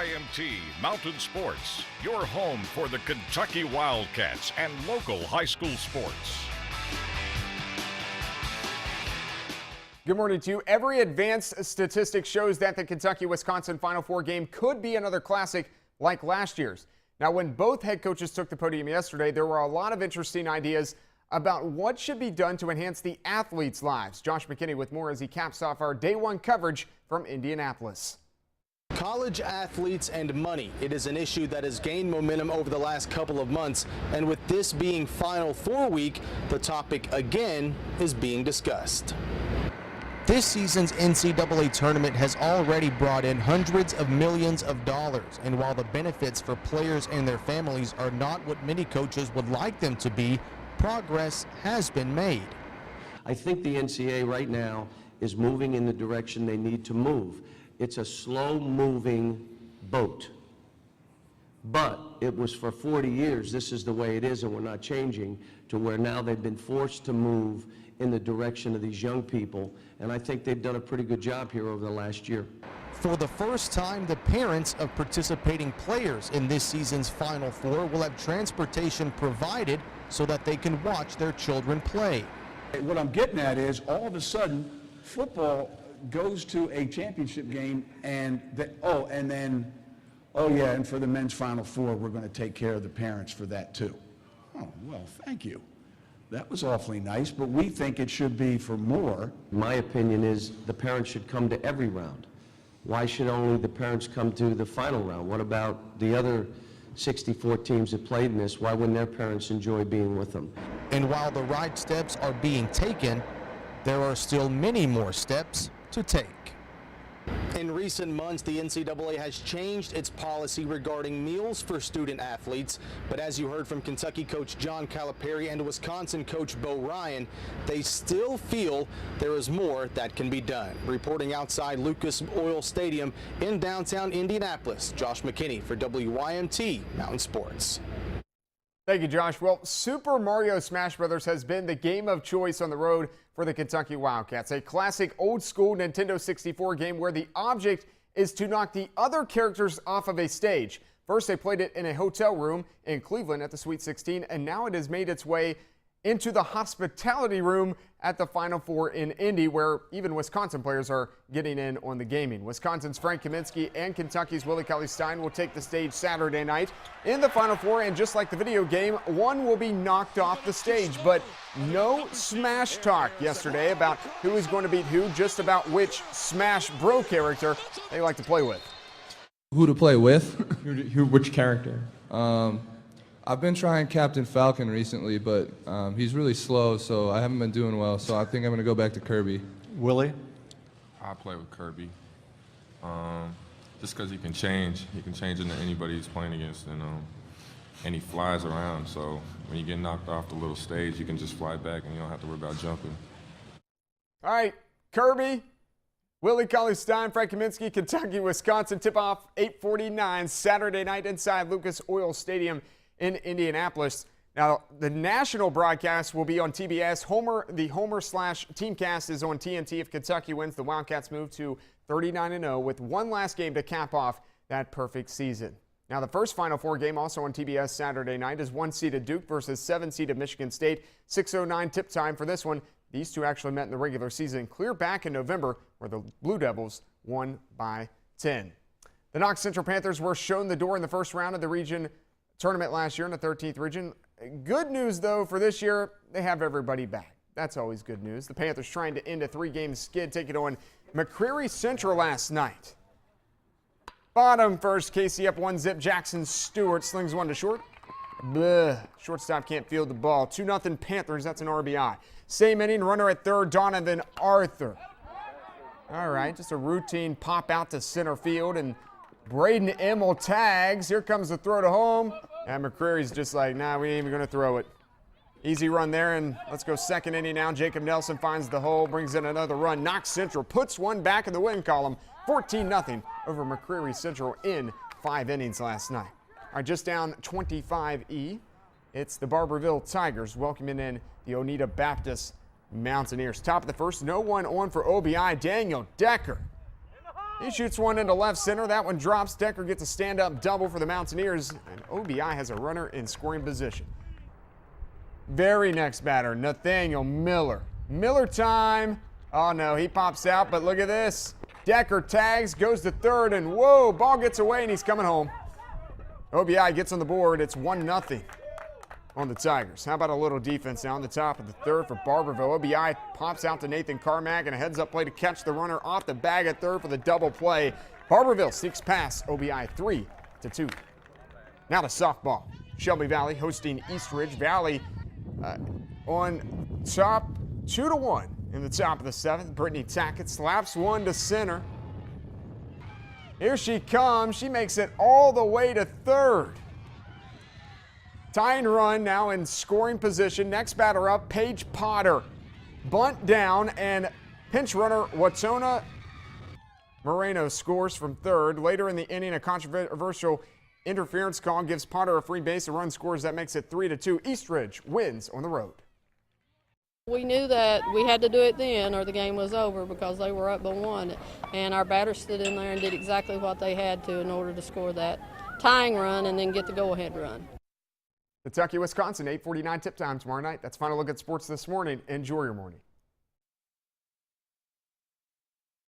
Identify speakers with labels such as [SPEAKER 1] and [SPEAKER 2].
[SPEAKER 1] WYMT Mountain Sports, your home for the Kentucky Wildcats and local high school sports.
[SPEAKER 2] Good morning to you. Every advanced statistic shows that the Kentucky-Wisconsin Final Four game could be another classic like last year's. Now, when both head coaches took the podium yesterday, there were a lot of interesting ideas about what should be done to enhance the athletes' lives. Josh McKinney with more as he caps off our day one coverage from Indianapolis.
[SPEAKER 3] College athletes and money. It is an issue that has gained momentum over the last couple of months, and with this being Final Four week, the topic again is being discussed. This season's NCAA tournament has already brought in hundreds of millions of dollars, and while the benefits for players and their families are not what many coaches would like them to be, progress has been made.
[SPEAKER 4] I think the NCAA right now is moving in the direction they need to move. It's a slow-moving boat, but it was for 40 years, this is the way it is, and we're not changing, to where now they've been forced to move in the direction of these young people, and I think they've done a pretty good job here over the last year.
[SPEAKER 3] For the first time, the parents of participating players in this season's Final Four will have transportation provided so that they can watch their children play.
[SPEAKER 5] What I'm getting at is all of a sudden football goes to a championship game and and for the men's Final Four we're going to take care of the parents for that too. Oh, well, thank you. That was awfully nice, but we think it should be for more.
[SPEAKER 4] My opinion is the parents should come to every round. Why should only the parents come to the final round? What about the other 64 teams that played in this? Why wouldn't their parents enjoy being with them?
[SPEAKER 3] And while the right steps are being taken, there are still many more steps to take. In recent months, the NCAA has changed its policy regarding meals for student athletes, but as you heard from Kentucky coach John Calipari and Wisconsin coach Bo Ryan, they still feel there is more that can be done. Reporting outside Lucas Oil Stadium in downtown Indianapolis, Josh McKinney for WYMT Mountain Sports.
[SPEAKER 2] Thank you, Josh. Well, Super Mario Smash Brothers has been the game of choice on the road for the Kentucky Wildcats, a classic old-school Nintendo 64 game where the object is to knock the other characters off of a stage. First, they played it in a hotel room in Cleveland at the Sweet 16, and now it has made its way into the hospitality room at the Final Four in Indy, where even Wisconsin players are getting in on the gaming. Wisconsin's Frank Kaminsky and Kentucky's Willie Cauley-Stein will take the stage Saturday night in the Final Four, and just like the video game, one will be knocked off the stage. But no Smash talk yesterday about who is going to beat who, just about which Smash Bro character they like to play with.
[SPEAKER 6] Who to play with? Which character? I've been trying Captain Falcon recently, but he's really slow, so I haven't been doing well. So I think I'm going to go back to Kirby.
[SPEAKER 7] Willie?
[SPEAKER 8] I play with Kirby. Just because he can change. He can change into anybody he's playing against, and he flies around. So when you get knocked off the little stage, you can just fly back, and you don't have to worry about jumping.
[SPEAKER 2] All right, Kirby, Willie Cauley-Stein, Frank Kaminsky, Kentucky, Wisconsin. Tip-off 8:49 Saturday night inside Lucas Oil Stadium in Indianapolis. Now, the national broadcast will be on TBS. The Homer/Teamcast is on TNT. If Kentucky wins, the Wildcats move to 39-0 with one last game to cap off that perfect season. Now, the first Final Four game also on TBS Saturday night is 1-seeded Duke versus 7-seeded Michigan State. 6:09 tip time for this one. These two actually met in the regular season clear back in November, where the Blue Devils won by 10. The Knox Central Panthers were shown the door in the first round of the region tournament last year in the 13th region. Good news, though, for this year, they have everybody back. That's always good news. The Panthers trying to end a 3-game skid, taking on McCreary Central last night. Bottom first, Casey up 1-zip. Jackson Stewart slings one to short. Bleh. Shortstop can't field the ball. 2-0 Panthers. That's an RBI. Same inning, runner at third, Donovan Arthur. All right, just a routine pop out to center field, and Braden Emmel tags. Here comes the throw to home. And McCreary's just like, nah, we ain't even going to throw it. Easy run there, and let's go second inning now. Jacob Nelson finds the hole, brings in another run. Knox Central puts one back in the win column. 14-0 over McCreary Central in 5 innings last night. All right, just down 25E. It's the Barberville Tigers welcoming in the Oneida Baptist Mountaineers. Top of the first, no one on for OBI. Daniel Decker He shoots one into left center. That one drops. Decker gets a stand-up double for the Mountaineers, and OBI has a runner in scoring position. Very next batter, Nathaniel Miller. Miller time. Oh, no, he pops out, but look at this. Decker tags, goes to third, and whoa, ball gets away, and he's coming home. OBI gets on the board. It's 1-0 on the Tigers. How about a little defense now on the top of the third for Barberville? OBI pops out to Nathan Carmack and a heads-up play to catch the runner off the bag at third for the double play. Barberville sneaks past OBI 3-2. Now to softball. Shelby Valley hosting East Ridge. Valley on top 2-1 in the top of the seventh. Brittany Tackett slaps one to center. Here she comes. She makes it all the way to third. Tying run now in scoring position. Next batter up, Paige Potter. Bunt down, and pinch runner Watona Moreno scores from third. Later in the inning, a controversial interference call gives Potter a free base. A run scores. That makes it 3-2. East Ridge wins on the road.
[SPEAKER 7] We knew that we had to do it then or the game was over because they were up by 1. And our batters stood in there and did exactly what they had to in order to score that tying run and then get the go-ahead run.
[SPEAKER 2] Kentucky, Wisconsin, 8:49 tip time tomorrow night. That's final look at sports this morning. Enjoy your morning.